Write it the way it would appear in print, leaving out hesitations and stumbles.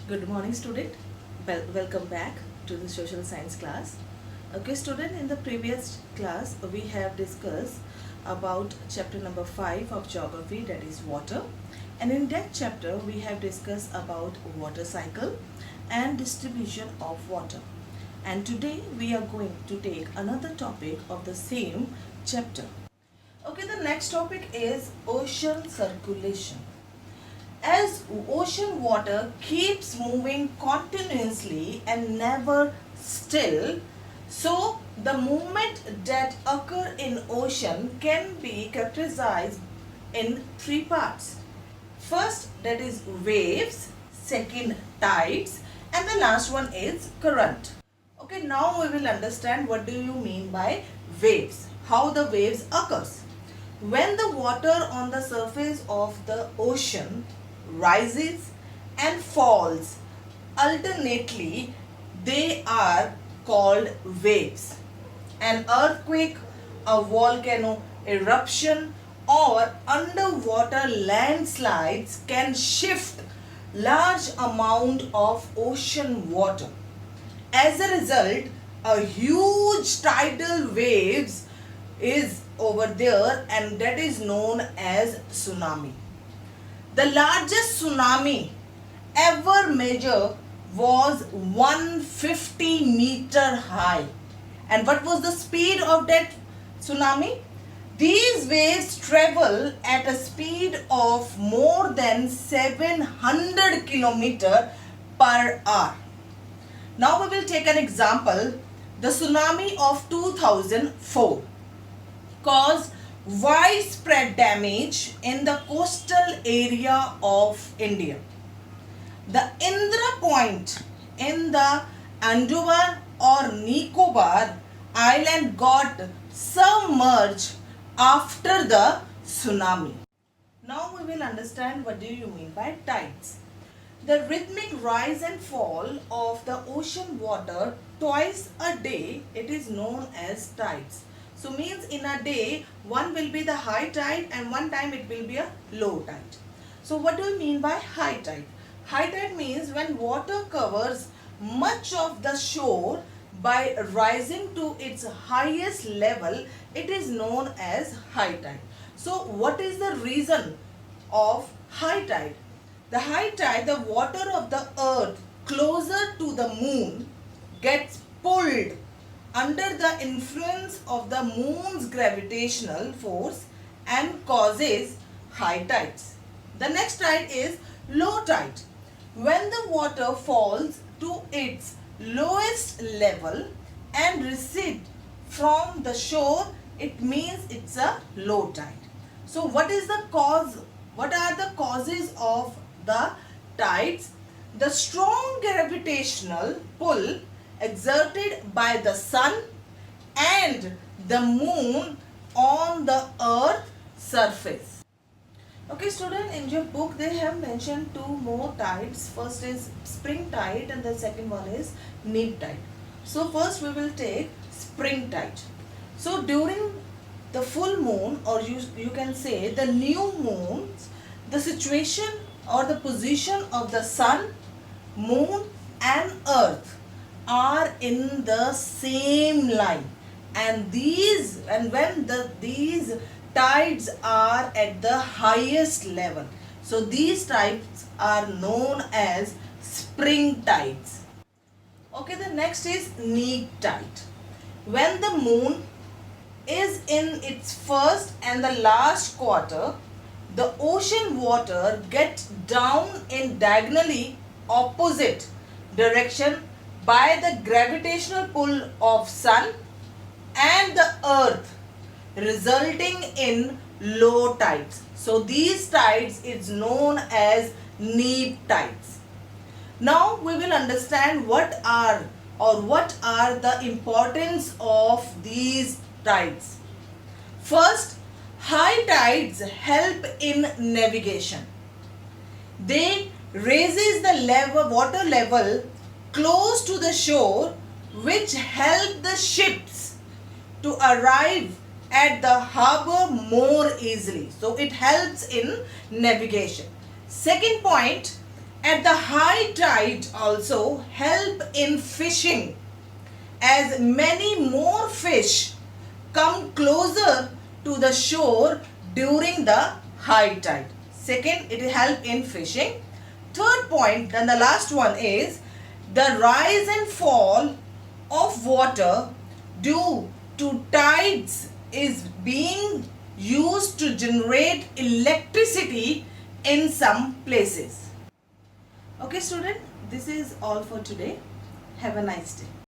Good morning, student. Welcome back to the social science class. Okay, student, in the previous class we have discussed about chapter number 5 of geography, that is water. And in that chapter we have discussed about water cycle and distribution of water. And today we are going to take another topic of the same chapter. Okay, the next topic is ocean circulation. As ocean water keeps moving continuously and never still, so the movement that occur in ocean can be characterized in three parts. First, that is waves, second tides, and the last one is current. Okay, now we will understand what do you mean by waves, how the waves occurs. When the water on the surface of the ocean rises and falls alternately, they are called waves. An earthquake, a volcano eruption, or underwater landslides can shift large amount of ocean water. As a result, a huge tidal waves is over there, and that is known as tsunami. The largest tsunami ever measured was 150-meter high. And what was the speed of that tsunami? These waves travel at a speed of more than 700 km per hour. Now we will take an example. The tsunami of 2004 caused widespread damage in the coastal area of India. The Indra Point in the Andaman or Nicobar island got submerged after the tsunami. Now we will understand what do you mean by tides. The rhythmic rise and fall of the ocean water twice a day, it is known as tides. So means in a day, one will be the high tide and one time it will be a low tide. So what do you mean by high tide? High tide means when water covers much of the shore by rising to its highest level, it is known as high tide. So what is the reason of high tide? The high tide, the water of the earth closer to the moon gets pulled under the influence of the moon's gravitational force and causes high tides. The next tide is low tide. When the water falls to its lowest level and recedes from the shore, it means it's a low tide. So what is the cause? What are the causes of the tides? The strong gravitational pull exerted by the sun and the moon on the earth surface. Okay, student, in your book they have mentioned two more tides. First is spring tide and the second one is neap tide. So first we will take spring tide. So during the full moon, or you can say the new moon, the situation or the position of the sun, moon and earth are in the same line, and these tides are at the highest level, so these tides are known as spring tides. Okay, the next is neap tide. When the moon is in its first and the last quarter, the ocean water gets down in diagonally opposite direction by the gravitational pull of sun and the earth, resulting in low tides. So these tides is known as neap tides. Now we will understand what are the importance of these tides. First, high tides help in navigation. They raises the water level close to the shore, which help the ships to arrive at the harbor more easily. So it helps in navigation. Second point, at the high tide also help in fishing, as many more fish come closer to the shore during the high tide. Second, it help in fishing. Third point, and the last one is the rise and fall of water due to tides is being used to generate electricity in some places. Okay student, this is all for today. Have a nice day.